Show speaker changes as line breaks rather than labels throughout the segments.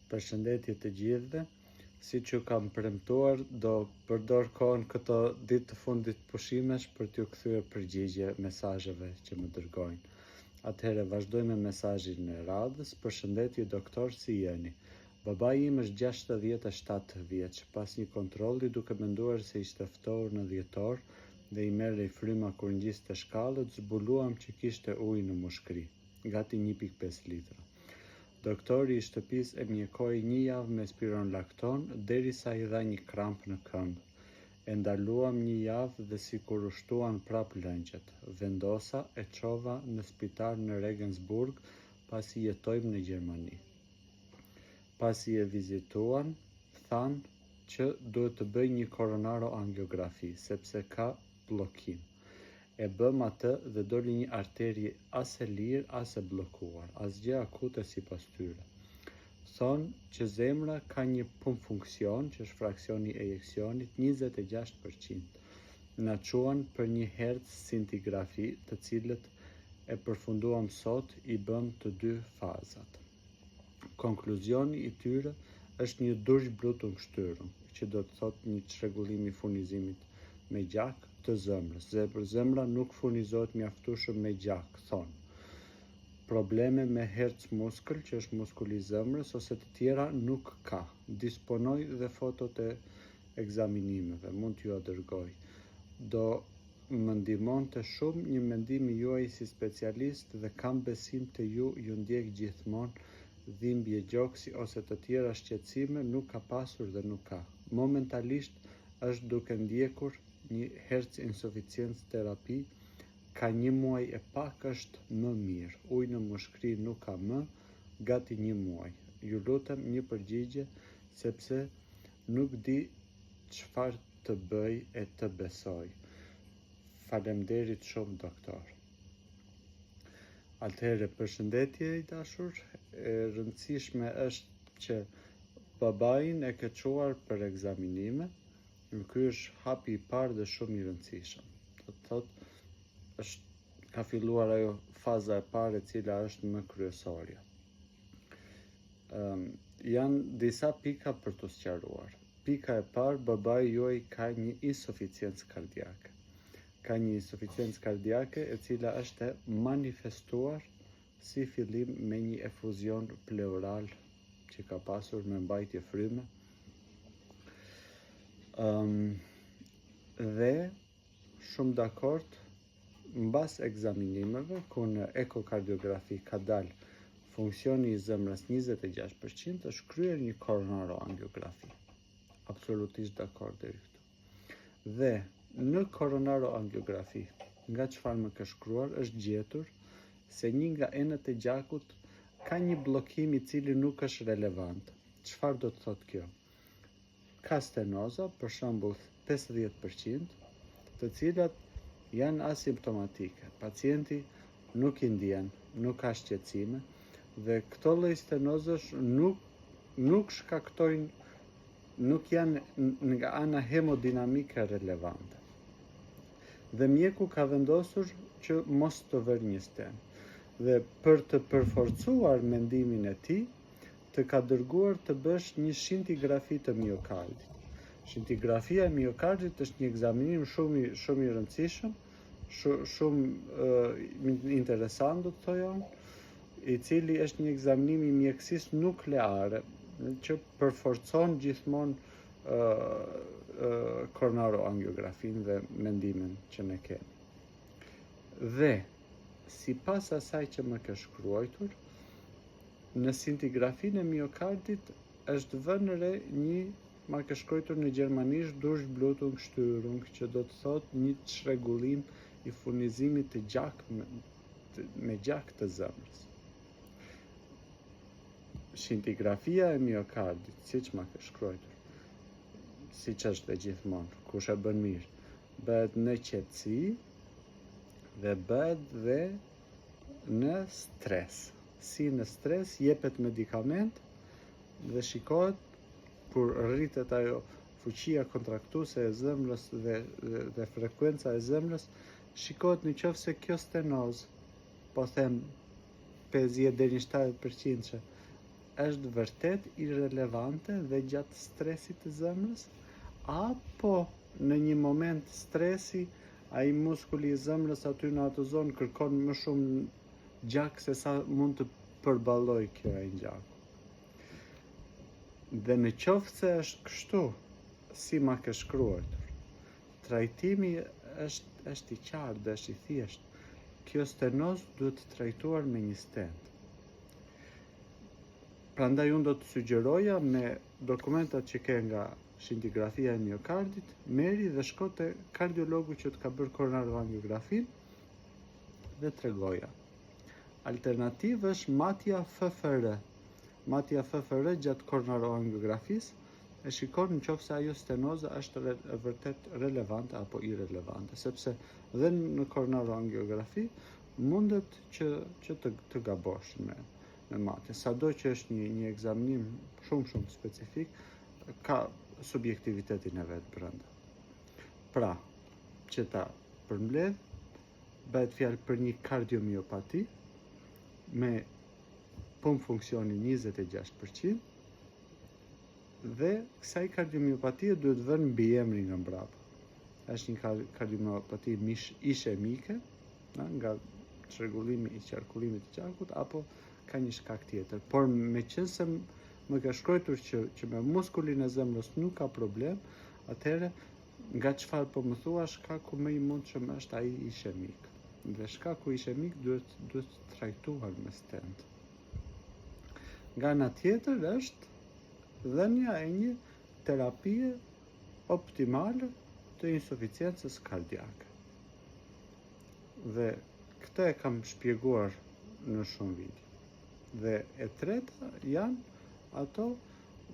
Përshëndetje të gjithëve. Siç ju kam premtuar, do përdor kohën këto ditë të fundit pushimesh për t'ju kthyer përgjigje mesazheve që më dërgojnë. Atëherë vazhdoj me mesazhin e radhës. Përshëndetje doktor, si jeni? Babai im është 67 vjeç. Pas një kontrolli, duke menduar se ishte ftohur në dhjetor dhe i merrej fryma kur ngjiste shkallët, zbuluam që kishte ujë në mushkëri, gati 1.5 litra. Doktori i shtëpisë e mjekoi 1 javë me spironolakton derisa i dha një kramp në këmbë. E ndaluam 1 javë dhe sikur u shtuan prap lëngjet. Vendosa e çova në spital në Regensburg pasi jetojmë në Gjermani. Pasi e vizituan, thanë që duhet të bëj një koronaro-angiografi sepse ka bllokim. E bëm atë dhe doli një arterie as e lirë as e bllokuar, asgjë akute sipas tyre. Thonë që zemra ka një punksion, që është fraksioni i ejeksionit, 26%. Na quan për një hertz scintigrafi, të cilët e përfunduam sot, i bëm të 2 fazat. Konkluzioni i tyre është një Durchblutung Störung, që do të thotë një çrregullim i furnizimit me gjak të zemrës. Zemra nuk furnizohet mjaftueshëm me gjak, thonë. Probleme me hertz muskël, që është muskuli i zemrës, ose të tjera nuk ka. Disponoj dhe fotot e ekzaminimeve, mund t'ju dërgoj. Do më ndihmonte shumë një mendim i juaj si specialist dhe kam besim te ju ndjek gjithmonë. Dhimbje gjoksi ose të tjera shqetësime nuk ka pasur dhe nuk ka. Momentalisht është duke ndjekur një hertz insuficiencë terapi, ka 1 muaj e pak është më mirë. Ujë në mushkëri nuk ka më, gati 1 muaj. Ju lutem një përgjigje sepse nuk di çfarë të bëj e të besoj. Faleminderit shumë doktor. Atëherë, përshëndetje i dashur, e rëndësishme është që babain e ke çuar për ekzaminime. Ky është hapi i parë dhe shumë i rëndësishëm. Do të thotë ka filluar ajo faza e parë e cila është më kryesorja. Janë disa pika për të sqaruar. Pika e parë, babai juaj ka një insuficiencë kardiake. Ka një insuficiencë kardiake e cila është manifestuar si fillim me një efuzion pleural që ka pasur me mbajtje fryme. Dhe shumë dakord, mbas ekzaminimeve, ku në ekokardiografi ka dalë funksioni i zemrës 26%, është kryer një koronaro-angiografi. Absolutisht dakord deri këtu. Dhe në koronaro-angiografi, nga çfarë më ka shkruar, është gjetur se një nga enët e gjakut ka një bllokim i cili nuk është relevant. Çfarë do të thotë kjo? Ka stenoza, për shembull 50%, të cilat janë asimptomatike. Pacienti nuk i ndjen, nuk ka shqetësime dhe këto lloj stenozësh nuk shkaktojnë, nuk janë nga ana hemodinamike relevante. Dhe mjeku ka vendosur që mos të vërë një sten. Dhe për të përforcuar mendimin e tij, të ka dërguar të bësh një scintigrafi të miokardit. Scintigrafia e miokardit është një ekzaminim shumë i rëndësishëm, shumë interesant do të thojë, i cili është një ekzaminim i mjekësisë nukleare që përforcon gjithmonë koronaro-angiografin dhe mendimin që ne kemi. Dhe sipas asaj që më ke shkruar, në scintigrafin e miokardit është vënë re ma ke shkruar në gjermanisht Durchblutung Störung, që do të thotë një çrregullim i furnizimit të gjak me gjak të zemrës. Scintigrafia e miokardit, siç ma ke shkruar, siç është dhe gjithmonë, kush e bën mirë, bëhet në qetësi dhe bëhet dhe në stres. Si në stres jepet medikament dhe shikohet kur rritet ajo fuqia kontraktuese e zemrës dhe frekuenca e zemrës, shikohet në qoftë se kjo stenozë, po them 50 deri në 70%, është vërtet irrelevante dhe gjatë stresit të zemrës, apo në një moment stresi ai muskuli i zemrës aty në atë zonë kërkon më shumë gjak se sa mund të përballoj kjo ai gjaku. Dhe në qoftë se është kështu, si ma ke shkruar, trajtimi është i qartë dhe është i thjeshtë. Kjo stenoz duhet të trajtuar me një stent. Prandaj unë do të sugjeroja me dokumentat që ke nga scintigrafia e miokardit, meri dhe shko te kardiologu që të ka bërë koronaroangiografin dhe tregoja. Alternativë është matja FFR. Matja FFR gjatë koronaroangiografisë e shikon në qoftë se ajo stenoza është vërtet relevante apo irrelevante, sepse dhe në koronaroangiografi mundet që të gabosh me matje. Sado që është një ekzaminim shumë specifik, ka subjektivitetin e vetë brenda. Pra, që ta përmbledh, bëhet fjalë për një kardiomiopati me punë funksioni 26%, dhe kësaj kardiomiopatie duhet vënë mbi emri nga mbrapa. Është një kardiomiopati ishemike, nga çrregullimi i qarkullimit të gjakut, apo ka një shkak tjetër. Por meqense më ka shkruar që me muskulin e zemrës nuk ka problem, atëherë nga çfarë po më thua, shkaku më i mundshëm është ai ishemik. Dhe shkaku ishemik duhet trajtuar me stent. Nga ana tjetër është dhënia e një terapie optimale të insuficiencës kardiake. Dhe këtë e kam shpjeguar në shumë video. Dhe e treta janë ato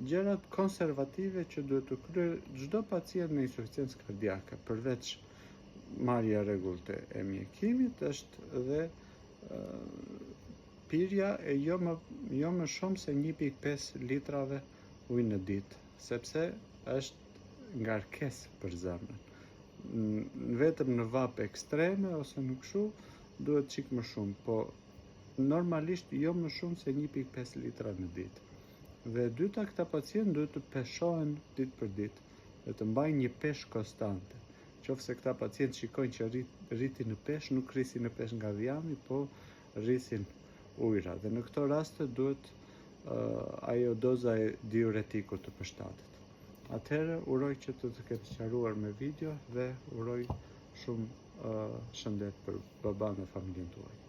gjërat konservative që duhet të kryer çdo pacient me insuficiencë kardiake, përveç marrja rregullte e mjekimit, është dhe pirja e jo më shumë se 1.5 litrave ujë në ditë, sepse është ngarkesë për zemrën. Vetëm në vap ekstreme ose në kështu duhet çik më shumë, po normalisht jo më shumë se 1.5 litra në ditë. Dhe dyta, këta pacient duhet të peshohen ditë për ditë dhe të mbajnë një peshë konstante. Qofse këta pacient shikojnë që rritin në peshë, nuk rrisin në peshë nga dhjami, po rrisin ujra. Dhe në këto raste duhet ajo doza e diuretikut të përshtatet. Atëherë uroj që të ketë sqaruar me video dhe uroj shumë shëndet për baban e familjen tuaj.